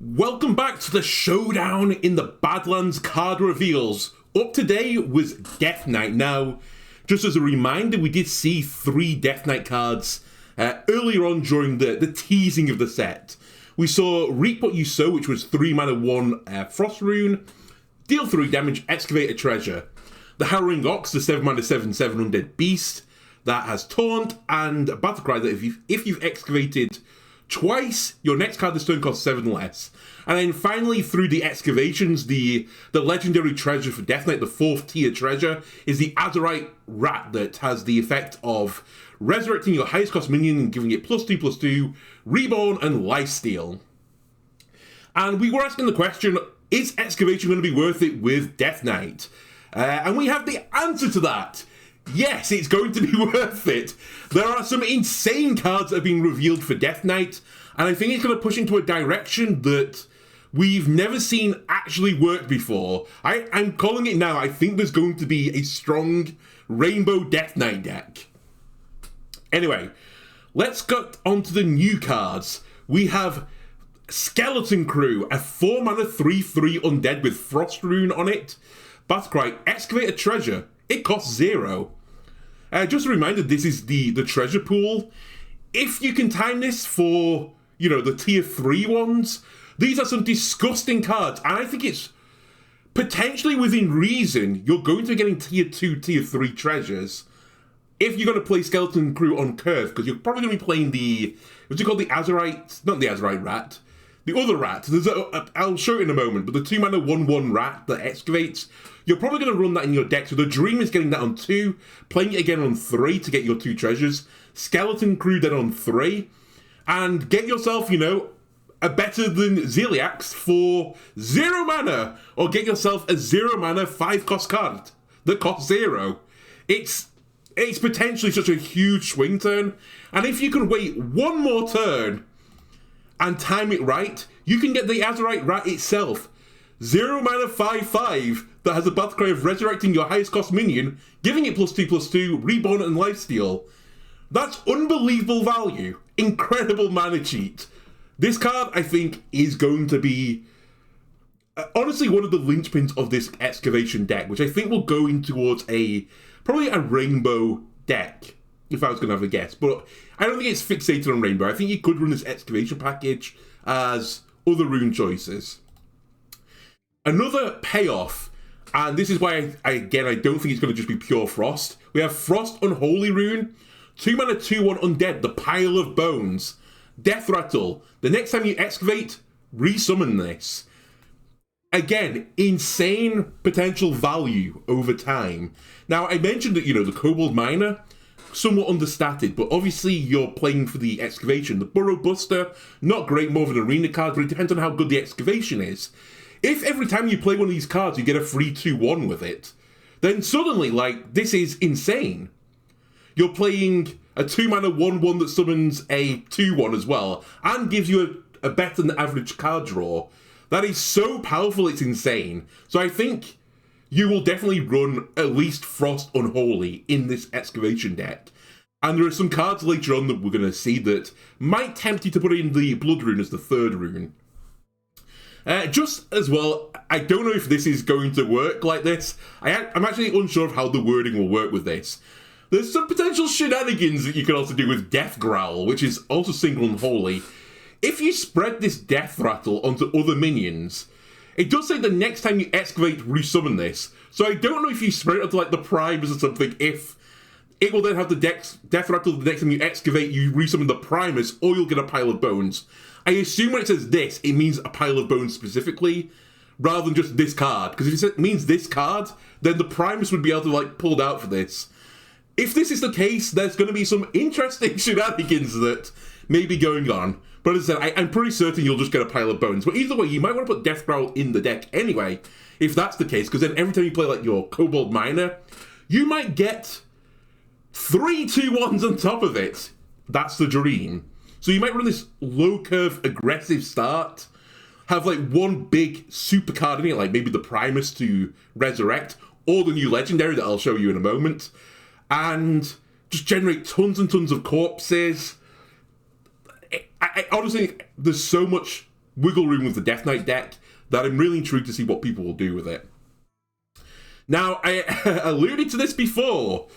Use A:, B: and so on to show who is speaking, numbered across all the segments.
A: Welcome back to the Showdown in the Badlands card reveals. Up today was Death Knight. Now, just as a reminder, we did see 3 Death Knight cards earlier on during the teasing of the set. We saw Reap What You Sow, which was 3 mana 1 Frost Rune, deal 3 damage, excavate a treasure. The Harrowing Ox, the 7 mana 7/7 Undead Beast, that has Taunt, and a Battle Cry that if you've excavated twice, your next card this turn costs 7 less. And then finally, through the excavations, the legendary treasure for Death Knight, the 4th tier treasure, is the Azurite Rat that has the effect of resurrecting your highest cost minion and giving it +2/+2, Reborn, and Lifesteal. And we were asking the question, is excavation going to be worth it with Death Knight? And we have the answer to that. Yes, it's going to be worth it. There are some insane cards that have been revealed for Death Knight, and I think it's going to push into a direction that we've never seen actually work before. I'm calling it now. I think there's going to be a strong Rainbow Death Knight deck. Anyway, let's get onto the new cards. We have Skeleton Crew, a 4 mana 3/3 undead with Frost Rune on it. Battlecry, excavate a treasure. It costs 0. Just a reminder, this is the treasure pool. If you can time this for, the tier 3 ones, these are some disgusting cards. And I think it's potentially within reason you're going to be getting tier 2, tier 3 treasures if you're going to play Skeleton Crew on curve, because you're probably going to be playing what's it called, the Azurite, not the Azurite Rat, the other rat. I'll show it in a moment, but the 2 mana 1/1 rat that excavates, you're probably going to run that in your deck. So the dream is getting that on 2, playing it again on 3 to get your 2 treasures, Skeleton Crew then on 3, and get yourself, a better than Ziliax for 0 mana, or get yourself a 0 mana 5 cost card that costs 0. It's potentially such a huge swing turn, and if you can wait one more turn and time it right, you can get the Azurite Rat itself. 0 mana 5/5 that has a battle cry of resurrecting your highest cost minion, giving it +2/+2, Reborn, and Lifesteal. That's unbelievable value. Incredible mana cheat. This card, I think, is going to be honestly one of the linchpins of this excavation deck, which I think will go in towards probably a rainbow deck, if I was going to have a guess. But I don't think it's fixated on rainbow. I think you could run this excavation package as other rune choices. Another payoff, and this is why I don't think it's going to just be pure Frost. We have Frost Unholy Rune, 2 mana 2/1 undead, the Pile of Bones. Death Rattle, the next time you excavate, resummon this. Again, insane potential value over time. Now, I mentioned that, the Kobold Miner, somewhat understated, but obviously you're playing for the excavation. The Burrow Buster, not great, more of an arena card, but it depends on how good the excavation is. If every time you play one of these cards you get a free 2/1 with it, then suddenly, this is insane. You're playing a 2 mana 1/1 that summons a 2/1 as well, and gives you a better than average card draw. That is so powerful, it's insane. So I think you will definitely run at least Frost Unholy in this excavation deck. And there are some cards later on that we're going to see that might tempt you to put in the Blood Rune as the 3rd rune. Just as well, I don't know if this is going to work like this. I'm actually unsure of how the wording will work with this. There's some potential shenanigans that you can also do with Death Growl, which is also single Unholy. If you spread this Death Rattle onto other minions, it does say the next time you excavate, resummon this. So I don't know if you spread it onto the Primus or something, if it will then have the Death Rattle the next time you excavate, you resummon the Primus, or you'll get a Pile of Bones. I assume when it says this, it means a Pile of Bones specifically, rather than just this card. Because if it means this card, then the Primus would be able to pulled out for this. If this is the case, there's going to be some interesting shenanigans that may be going on. But as I said, I'm pretty certain you'll just get a Pile of Bones. But either way, you might want to put Death Growl in the deck anyway, if that's the case, because then every time you play your Kobold Miner, you might get 3 2/1s on top of it. That's the dream. So you might run this low curve aggressive start, have one big super card in it, maybe the Primus to resurrect, or the new legendary that I'll show you in a moment, and just generate tons and tons of corpses. I honestly, there's so much wiggle room with the Death Knight deck that I'm really intrigued to see what people will do with it. Now, I alluded to this before.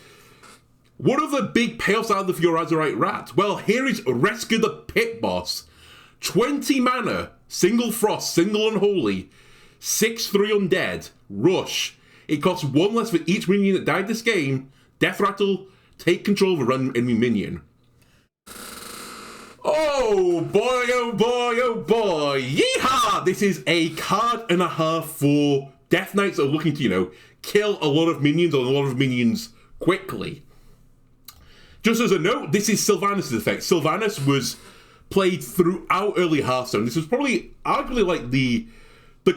A: What are the big payoffs out of your Azurite Rat? Well, here is Reska the Pit Boss. 20 mana, single frost, single unholy, 6/3 undead, rush. It costs 1 less for each minion that died this game. Death Rattle, take control of a random enemy minion. Oh boy, oh boy, oh boy. Yeehaw! This is a card and a half for Death Knights that are looking to, kill a lot of minions or a lot of minions quickly. Just as a note, this is Sylvanas' effect. Sylvanas was played throughout early Hearthstone. This was probably arguably like the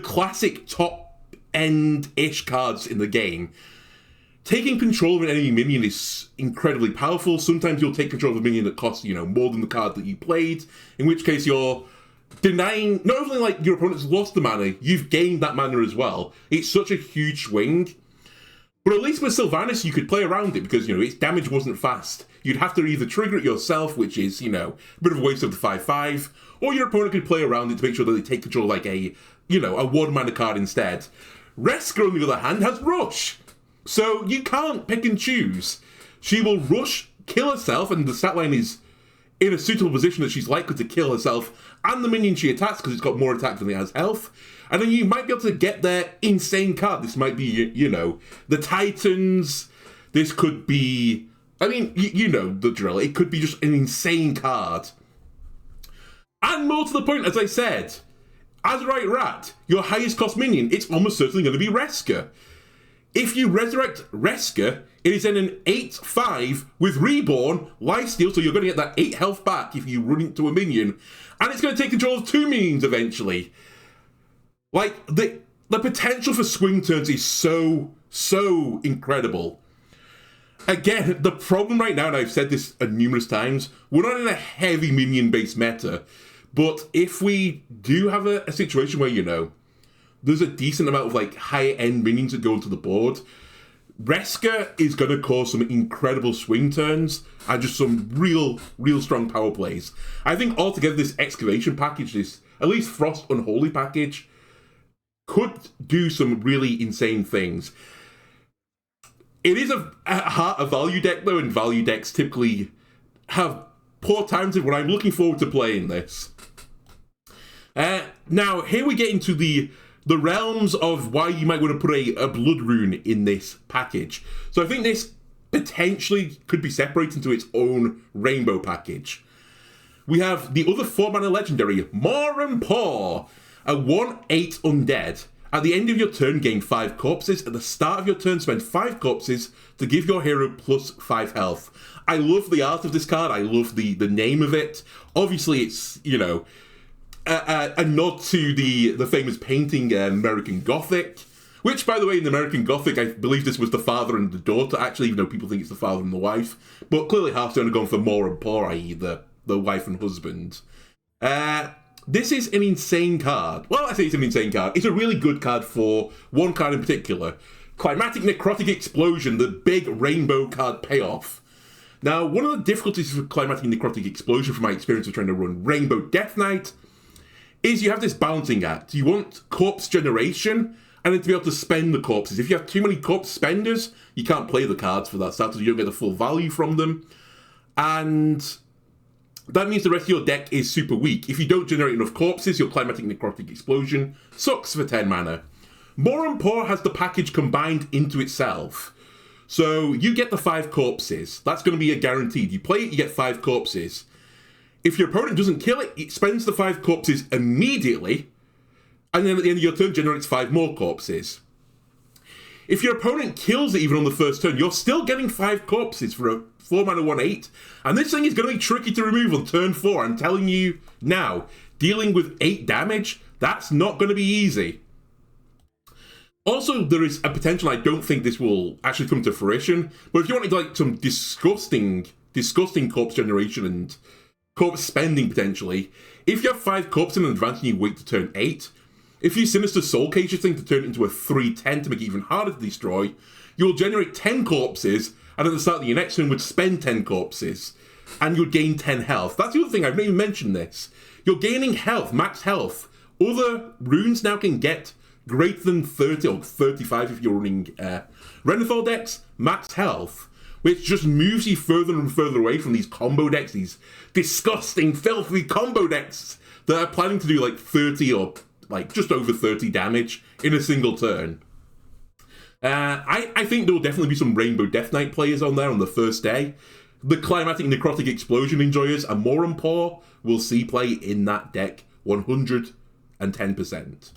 A: classic top-end-ish cards in the game. Taking control of an enemy minion is incredibly powerful. Sometimes you'll take control of a minion that costs, more than the card that you played, in which case you're denying, not only like your opponent's lost the mana, you've gained that mana as well. It's such a huge swing. But at least with Sylvanas, you could play around it because, its damage wasn't fast. You'd have to either trigger it yourself, which is, a bit of a waste of the 5/5, or your opponent could play around it to make sure that they take control like a 1-mana card instead. Reska, on the other hand, has Rush. So you can't pick and choose. She will rush, kill herself, and the stat line is in a suitable position that she's likely to kill herself and the minion she attacks because it's got more attack than it has health. And then you might be able to get their insane card. This might be, the Titans. This could be, the drill. It could be just an insane card. And more to the point, as I said, Azurite Rat, your highest cost minion, it's almost certainly going to be Reska. If you resurrect Reska, it is then an 8/5 with Reborn, Lifesteal, so you're going to get that 8 health back if you run into a minion. And it's going to take control of 2 minions eventually. Like, the potential for swing turns is so incredible. Again, the problem right now, and I've said this numerous times, we're not in a heavy minion-based meta, but if we do have a situation where, there's a decent amount of, high-end minions that go into the board, Reska is going to cause some incredible swing turns and just some real strong power plays. I think altogether this Excavation package, this, at least Frost Unholy package, could do some really insane things. It is a value deck, though, and value decks typically have poor times when I'm looking forward to playing this. Now, here we get into the realms of why you might want to put a Blood Rune in this package. So I think this potentially could be separated into its own Rainbow package. We have the other 4-mana legendary, More and Paw, a 1/8 undead. At the end of your turn, gain 5 corpses. At the start of your turn, spend 5 corpses to give your hero plus 5 health. I love the art of this card. I love the name of it. Obviously, it's, a nod to the famous painting American Gothic, which, by the way, in American Gothic, I believe this was the father and the daughter, actually, even though people think it's the father and the wife. But clearly Hearthstone have gone for More and Paw, i.e. the wife and husband. This is an insane card. Well, I say it's an insane card. It's a really good card for one card in particular. Climatic Necrotic Explosion, the big rainbow card payoff. Now, one of the difficulties with Climatic Necrotic Explosion, from my experience of trying to run Rainbow Death Knight, is you have this balancing act. You want corpse generation, and then to be able to spend the corpses. If you have too many corpse spenders, you can't play the cards for that starter, so you don't get the full value from them. And that means the rest of your deck is super weak. If you don't generate enough corpses, your Climatic Necrotic Explosion sucks for 10 mana. More and Paw has the package combined into itself. So you get the 5 corpses. That's going to be a guaranteed. You play it, you get 5 corpses. If your opponent doesn't kill it, it spends the 5 corpses immediately, and then at the end of your turn generates 5 more corpses. If your opponent kills it even on the first turn, you're still getting 5 corpses for a 4-mana 1/8, and this thing is going to be tricky to remove on turn 4. I'm telling you now, dealing with 8 damage, that's not going to be easy. Also, there is a potential, I don't think this will actually come to fruition, but if you wanted some disgusting corpse generation and corpse spending potentially, if you have 5 corpses in advance and you wait to turn 8, if you Sinister Soul Cage this thing to turn it into a 3/10 to make it even harder to destroy, you'll generate 10 corpses, and at the start of your next turn would spend 10 corpses, and you'll gain 10 health. That's the other thing, I've not even mentioned this. You're gaining health, max health, Other runes now can get greater than 30 or 35 if you're running Renathal decks, max health, which just moves you further and further away from these combo decks, these disgusting, filthy combo decks that are planning to do like 30 or like just over 30 damage in a single turn. I think there will definitely be some Rainbow Death Knight players on there on the first day. The Climatic Necrotic Explosion enjoyers and Moranpaw will see play in that deck 110%.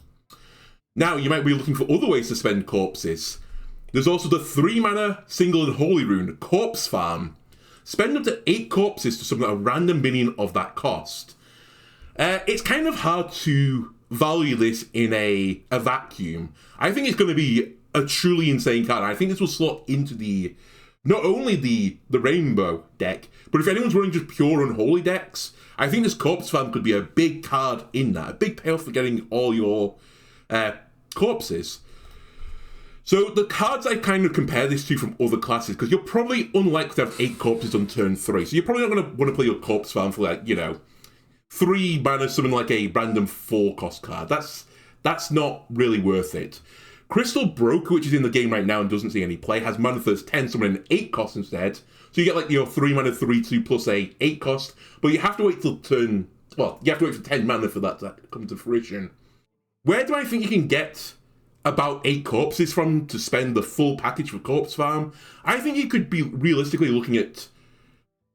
A: Now, you might be looking for other ways to spend corpses. There's also the 3-mana single and holy rune, Corpse Farm. Spend up to 8 corpses to summon a random minion of that cost. It's kind of hard to value this in a vacuum. I think it's going to be a truly insane card. I think this will slot into the not only the Rainbow deck, but if anyone's running just pure Unholy decks, I think this Corpse Farm could be a big card in that, a big payoff for getting all your corpses. So the cards I kind of compare this to from other classes, because you're probably unlikely to have 8 corpses on turn 3, so you're probably not going to want to play your Corpse Farm for, like, 3 mana, something like a random 4 cost card. That's not really worth it. Crystal Broker, which is in the game right now and doesn't see any play, has mana thirst 10, summon an 8 cost instead. So you get like your 3 mana 3/2 plus a 8 cost, but you have to wait till turn. Well, you have to wait for 10 mana for that to come to fruition. Where do I think you can get about 8 corpses from to spend the full package for Corpse Farm? I think you could be realistically looking at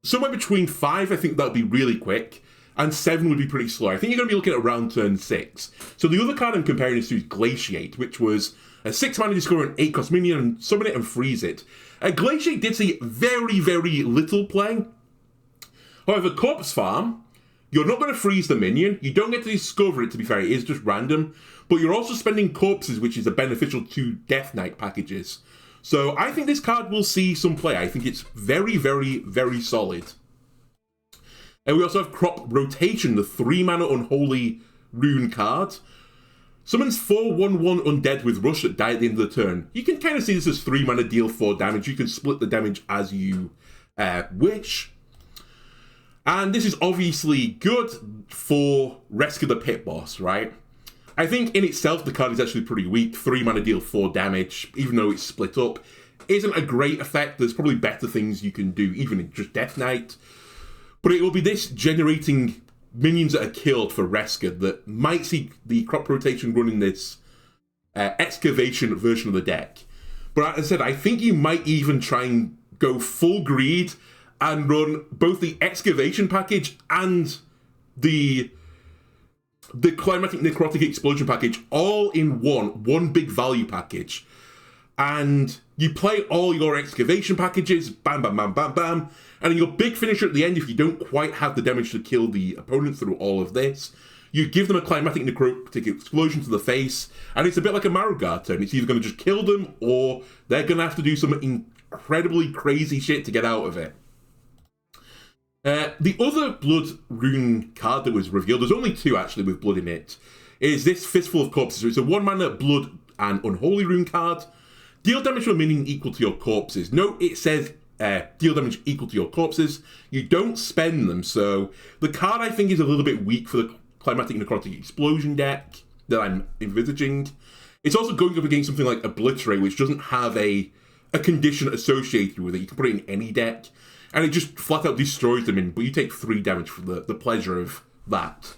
A: somewhere between 5, I think that would be really quick, and 7 would be pretty slow. I think you're going to be looking at around turn 6. So the other card I'm comparing this to is Glaciate, which was a 6-mana discover an 8-cost minion and summon it and freeze it. Glaciate did see very, very little play. However, Corpse Farm, you're not going to freeze the minion. You don't get to discover it, to be fair. It is just random. But you're also spending corpses, which is a beneficial to Death Knight packages. So I think this card will see some play. I think it's very, very, very solid. And we also have Crop Rotation, the 3-mana Unholy Rune card. Summons 4/1/1 Undead with Rush that die at the end of the turn. You can kind of see this as 3-mana, deal 4 damage. You can split the damage as you wish. And this is obviously good for Rescue the Pit Boss, right? I think in itself the card is actually pretty weak. 3-mana, deal 4 damage, even though it's split up. Isn't a great effect. There's probably better things you can do, even in just Death Knight. But it will be this generating minions that are killed for Rescue that might see the Crop Rotation running this Excavation version of the deck. But as I said, I think you might even try and go full greed and run both the Excavation package and the Climatic Necrotic Explosion package all in one big value package. And you play all your Excavation packages, bam, bam, bam, bam, bam, and your big finisher at the end, if you don't quite have the damage to kill the opponent through all of this, you give them a Climatic Necrotic Explosion to the face, and it's a bit like a Marugard turn. It's either going to just kill them, or they're going to have to do some incredibly crazy shit to get out of it. The other Blood Rune card that was revealed, there's only 2 actually with blood in it, is this Fistful of Corpses. So it's a 1-mana Blood and Unholy Rune card. Deal damage to a minion equal to your corpses. Note it says deal damage equal to your corpses. You don't spend them, so the card I think is a little bit weak for the Climatic Necrotic Explosion deck that I'm envisaging. It's also going up against something like Obliterate, which doesn't have a condition associated with it. You can put it in any deck, and it just flat out destroys them, but you take 3 damage for the pleasure of that.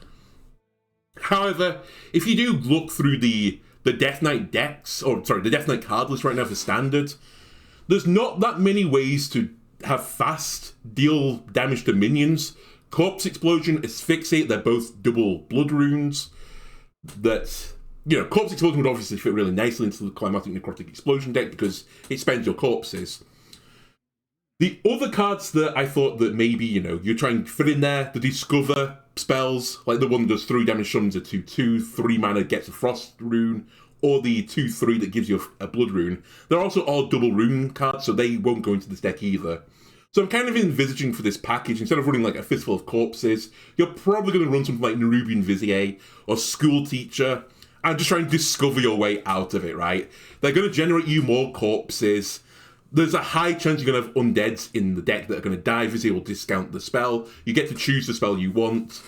A: However, if you do look through the Death Knight decks, the Death Knight card list right now for Standard, there's not that many ways to have fast deal damage to minions. Corpse Explosion, Asphyxiate, they're both double blood runes. That, Corpse Explosion would obviously fit really nicely into the Climatic Necrotic Explosion deck because it spends your corpses. The other cards that I thought that maybe, you're trying to fit in there, the Discover spells, like the one that does 3 damage, summons a 2/2, 3 mana, gets a Frost rune, or the 2/3 that gives you a Blood rune. They're also all double rune cards, so they won't go into this deck either. So I'm kind of envisaging for this package, instead of running like a Fistful of Corpses, you're probably going to run something like Nerubian Vizier or School Teacher, and just try and discover your way out of it, right? They're going to generate you more corpses. There's a high chance you're going to have undeads in the deck that are going to die. Vizier will discount the spell. You get to choose the spell you want.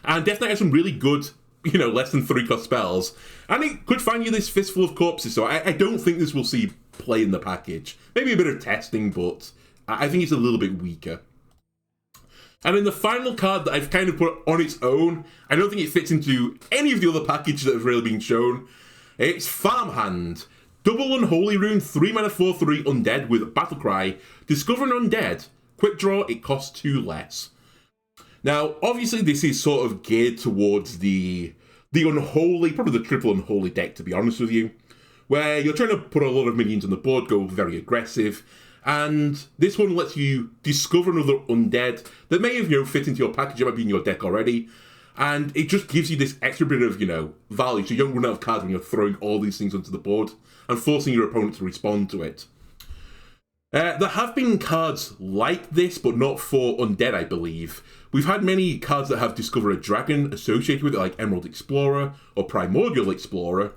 A: And Death Knight has some really good less than 3 cost spells, and it could find you this Fistful of Corpses, so I don't think this will see play in the package. Maybe a bit of testing, but I think it's a little bit weaker. And then the final card that I've kind of put on its own, I don't think it fits into any of the other packages that have really been shown. It's Farmhand. Double Unholy Rune, 3 mana 4/3 Undead with Battlecry. Discover an Undead. Quick draw, it costs 2 less. Now, obviously this is sort of geared towards the Unholy, probably the triple Unholy deck, to be honest with you, where you're trying to put a lot of minions on the board, go very aggressive, and this one lets you discover another Undead that may have, fit into your package, it might be in your deck already, and it just gives you this extra bit of, value, so you don't run out of cards when you're throwing all these things onto the board and forcing your opponent to respond to it. There have been cards like this, but not for Undead, I believe. We've had many cards that have Discover a Dragon associated with it, like Emerald Explorer or Primordial Explorer.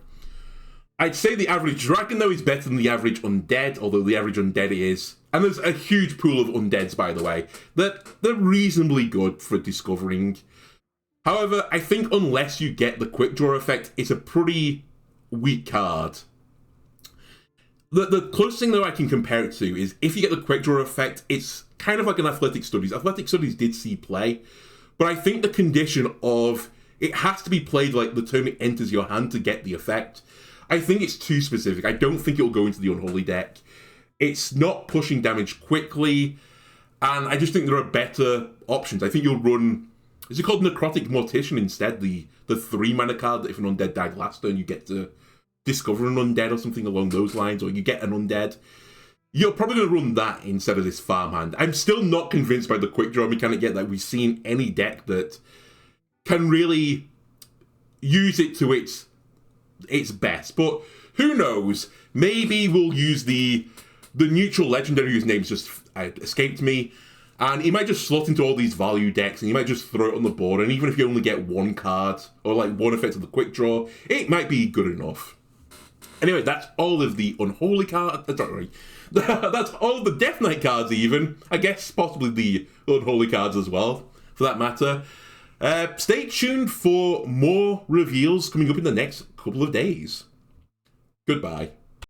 A: I'd say the average dragon, though, is better than the average undead, although the average undead is. And there's a huge pool of undeads, by the way, that they're reasonably good for discovering. However, I think unless you get the quick draw effect, it's a pretty weak card. The closest thing, though, I can compare it to is if you get the quick draw effect, it's kind of like an Athletic Studies. Athletic Studies did see play, but I think the condition of it has to be played like the turn it enters your hand to get the effect. I think it's too specific. I don't think it'll go into the Unholy deck. It's not pushing damage quickly, and I just think there are better options. I think you'll run, is it called Necrotic Mortician instead? The 3 mana card that if an undead died last turn, you get to discover an undead or something along those lines, or you get an undead. You're probably going to run that instead of this Farmhand. I'm still not convinced by the quick draw mechanic yet that we've seen any deck that can really use it to its best, but who knows? Maybe we'll use the neutral legendary whose name's just escaped me, and he might just slot into all these value decks, and you might just throw it on the board, and even if you only get 1 card, or like 1 effect of the quick draw, it might be good enough. Anyway, that's all of the Unholy cards, sorry, that's all of the Death Knight cards even, I guess possibly the Unholy cards as well, for that matter. Stay tuned for more reveals coming up in the next couple of days. Goodbye.